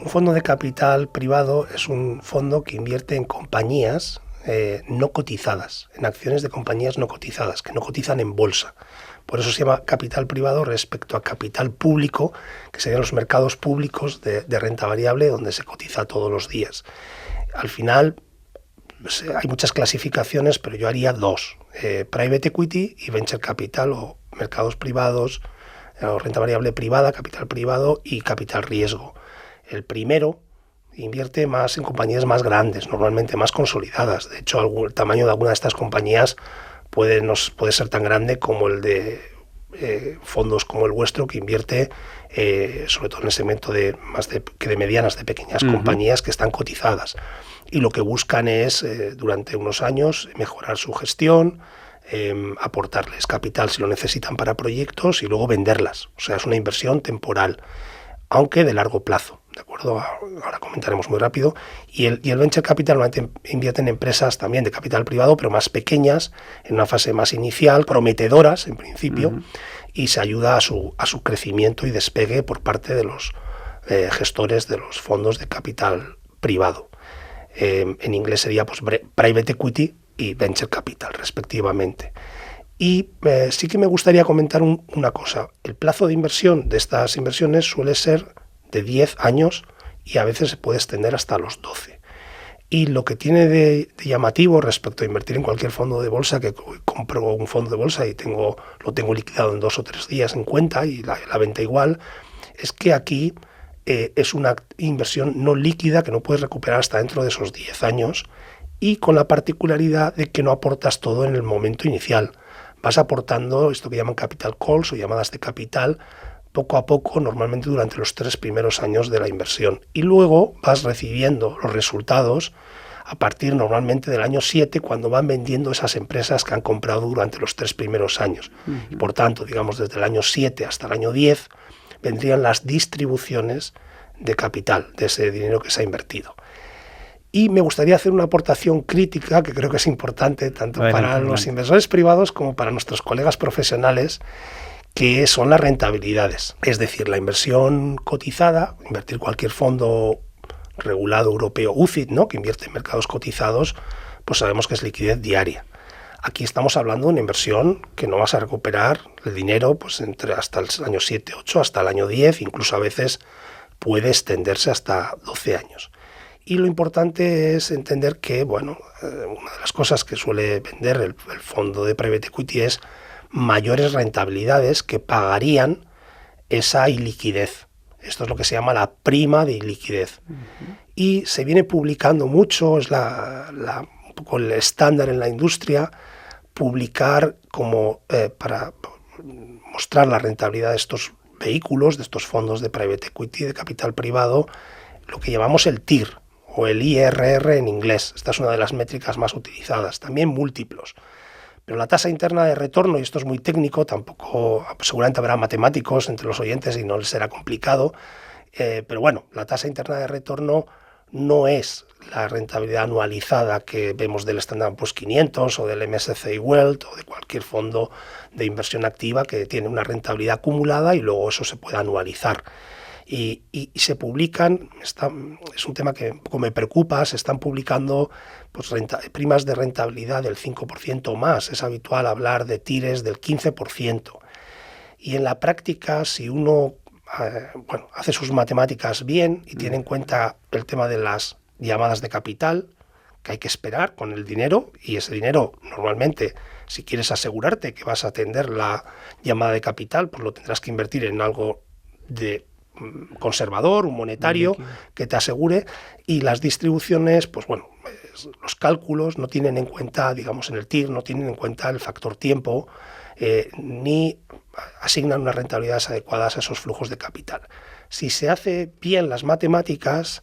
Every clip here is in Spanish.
Un fondo de capital privado es un fondo que invierte en compañías no cotizadas, en acciones de compañías no cotizadas, que no cotizan en bolsa. Por eso se llama capital privado respecto a capital público, que serían los mercados públicos de renta variable donde se cotiza todos los días. Al final hay muchas clasificaciones, pero yo haría dos, private equity y venture capital, o mercados privados, o renta variable privada, capital privado y capital riesgo. El primero invierte más en compañías más grandes, normalmente más consolidadas. De hecho, el tamaño de alguna de estas compañías puede ser tan grande como el de fondos como el vuestro, que invierte sobre todo en el segmento de medianas, de pequeñas compañías que están cotizadas. Y lo que buscan es, durante unos años, mejorar su gestión, aportarles capital si lo necesitan para proyectos y luego venderlas. O sea, es una inversión temporal, aunque de largo plazo. ¿De acuerdo? Ahora comentaremos muy rápido. Y el venture capital invierte en empresas también de capital privado, pero más pequeñas, en una fase más inicial, prometedoras en principio, y se ayuda a su crecimiento y despegue por parte de los gestores de los fondos de capital privado. En inglés sería pues private equity y venture capital, respectivamente. Y sí que me gustaría comentar una cosa. El plazo de inversión de estas inversiones suele ser de 10 años y a veces se puede extender hasta los 12. Y lo que tiene de llamativo respecto a invertir en cualquier fondo de bolsa, que compro un fondo de bolsa y lo tengo liquidado en 2 o 3 días en cuenta y la venta igual, es que aquí es una inversión no líquida que no puedes recuperar hasta dentro de esos 10 años, y con la particularidad de que no aportas todo en el momento inicial. Vas aportando esto que llaman capital calls o llamadas de capital poco a poco, normalmente durante los 3 primeros años de la inversión. Y luego vas recibiendo los resultados a partir normalmente del año 7, cuando van vendiendo esas empresas que han comprado durante los 3 primeros años. Y por tanto, digamos, desde el año 7 hasta el año 10, vendrían las distribuciones de capital, de ese dinero que se ha invertido. Y me gustaría hacer una aportación crítica, que creo que es importante tanto para los inversores privados como para nuestros colegas profesionales, que son las rentabilidades. Es decir, la inversión cotizada, invertir cualquier fondo regulado europeo, UCITS, ¿no?, que invierte en mercados cotizados, pues sabemos que es liquidez diaria. Aquí estamos hablando de una inversión que no vas a recuperar el dinero pues hasta el año 7, 8, hasta el año 10, incluso a veces puede extenderse hasta 12 años. Y lo importante es entender que, bueno, una de las cosas que suele vender el fondo de private equity es mayores rentabilidades que pagarían esa iliquidez. Esto es lo que se llama la prima de iliquidez. Y se viene publicando mucho, es un poco el estándar en la industria, publicar como para mostrar la rentabilidad de estos vehículos, de estos fondos de private equity, de capital privado, lo que llamamos el TIR, o el IRR en inglés. Esta es una de las métricas más utilizadas, también múltiplos. Pero la tasa interna de retorno, y esto es muy técnico, tampoco, seguramente habrá matemáticos entre los oyentes y no les será complicado, pero bueno, la tasa interna de retorno no es la rentabilidad anualizada que vemos del Standard & Poor's 500 o del MSCI World o de cualquier fondo de inversión activa que tiene una rentabilidad acumulada y luego eso se puede anualizar. Y se publican, es un tema que un poco me preocupa, se están publicando pues primas de rentabilidad del 5% o más. Es habitual hablar de tires del 15%. Y en la práctica, si uno hace sus matemáticas bien y tiene en cuenta el tema de las llamadas de capital, que hay que esperar con el dinero, y ese dinero normalmente, si quieres asegurarte que vas a atender la llamada de capital, pues lo tendrás que invertir en algo de conservador, un monetario que te asegure, y las distribuciones, pues bueno, los cálculos no tienen en cuenta, digamos, en el TIR no tienen en cuenta el factor tiempo, ni asignan unas rentabilidades adecuadas a esos flujos de capital. Si se hace bien las matemáticas,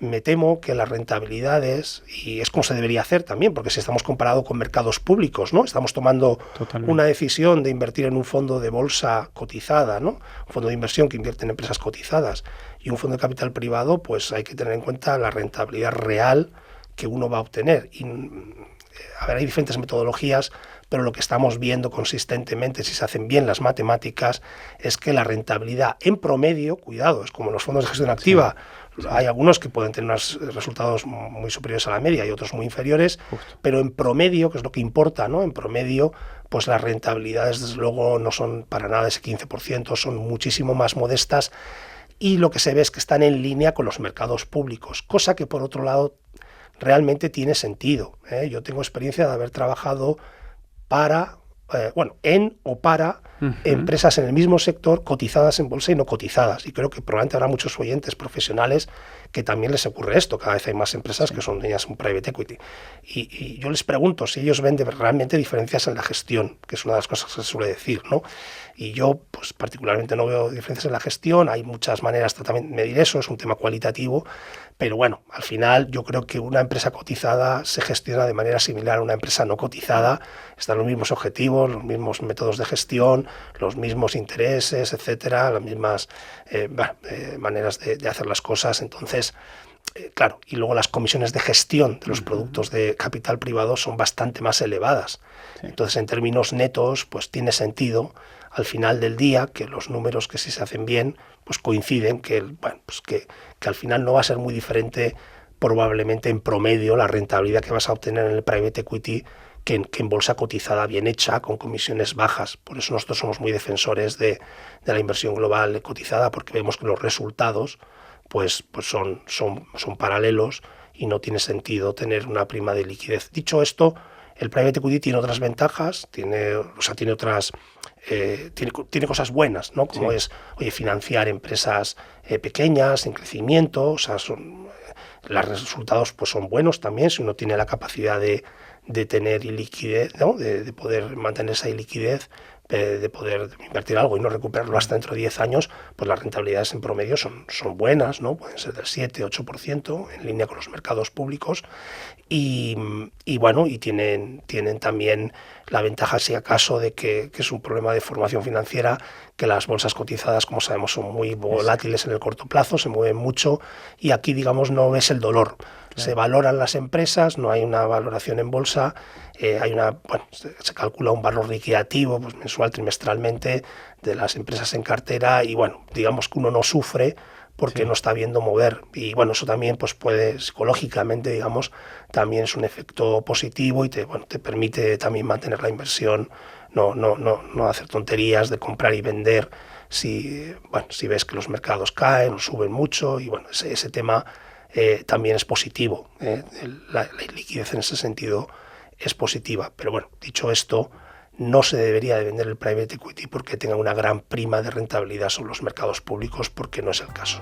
me temo que las rentabilidades, y es como se debería hacer también, porque si estamos comparado con mercados públicos, ¿no?, estamos tomando una decisión de invertir en un fondo de bolsa cotizada, ¿no?, un fondo de inversión que invierte en empresas cotizadas, y un fondo de capital privado, pues hay que tener en cuenta la rentabilidad real que uno va a obtener. Y, a ver, hay diferentes metodologías, pero lo que estamos viendo consistentemente, si se hacen bien las matemáticas, es que la rentabilidad en promedio, cuidado, es como los fondos de gestión activa, Hay algunos que pueden tener unos resultados muy superiores a la media y otros muy inferiores, pero en promedio, que es lo que importa, ¿no? En promedio, pues las rentabilidades desde luego no son para nada ese 15%, son muchísimo más modestas, y lo que se ve es que están en línea con los mercados públicos, cosa que por otro lado realmente tiene sentido, ¿eh? Yo tengo experiencia de haber trabajado para, en o para empresas en el mismo sector cotizadas en bolsa y no cotizadas. Y creo que probablemente habrá muchos oyentes profesionales que también les ocurre esto. Cada vez hay más empresas que son dueñas de un private equity. Y yo les pregunto si ellos ven realmente diferencias en la gestión, que es una de las cosas que se suele decir, ¿no? Y yo, pues particularmente no veo diferencias en la gestión. Hay muchas maneras de también medir eso, es un tema cualitativo. Pero bueno, al final yo creo que una empresa cotizada se gestiona de manera similar a una empresa no cotizada. Están los mismos objetivos, los mismos métodos de gestión, los mismos intereses, etcétera, las mismas maneras de hacer las cosas. Entonces, claro, y luego las comisiones de gestión de los productos de capital privado son bastante más elevadas. Sí. Entonces, en términos netos, pues tiene sentido al final del día que los números, que si se hacen bien, pues coinciden, que al final no va a ser muy diferente probablemente en promedio la rentabilidad que vas a obtener en el private equity que en bolsa cotizada bien hecha, con comisiones bajas. Por eso nosotros somos muy defensores de la inversión global cotizada, porque vemos que los resultados pues son paralelos y no tiene sentido tener una prima de liquidez. Dicho esto, el private equity tiene otras ventajas, tiene cosas buenas, ¿no? Como es financiar empresas pequeñas en crecimiento, o sea, los resultados pues son buenos también si uno tiene la capacidad de tener liquidez, ¿no? de poder mantener esa liquidez, de poder invertir algo y no recuperarlo hasta dentro de 10 años, pues las rentabilidades en promedio son buenas, ¿no? Pueden ser del 7-8%, en línea con los mercados públicos, y tienen también la ventaja, si acaso, de que es un problema de formación financiera, que las bolsas cotizadas, como sabemos, son muy volátiles en el corto plazo, se mueven mucho, y aquí, digamos, no ves el dolor. Claro. Se valoran las empresas, no hay una valoración en bolsa, se calcula un valor liquidativo pues, mensual, trimestralmente, de las empresas en cartera, y digamos que uno no sufre porque no está viendo mover, y eso también pues puede psicológicamente, digamos, también es un efecto positivo y te permite también mantener la inversión, no hacer tonterías de comprar y vender si ves que los mercados caen o suben mucho, y ese tema también es positivo, la liquidez en ese sentido es positiva. Pero dicho esto, no se debería de vender el private equity porque tenga una gran prima de rentabilidad sobre los mercados públicos, porque no es el caso.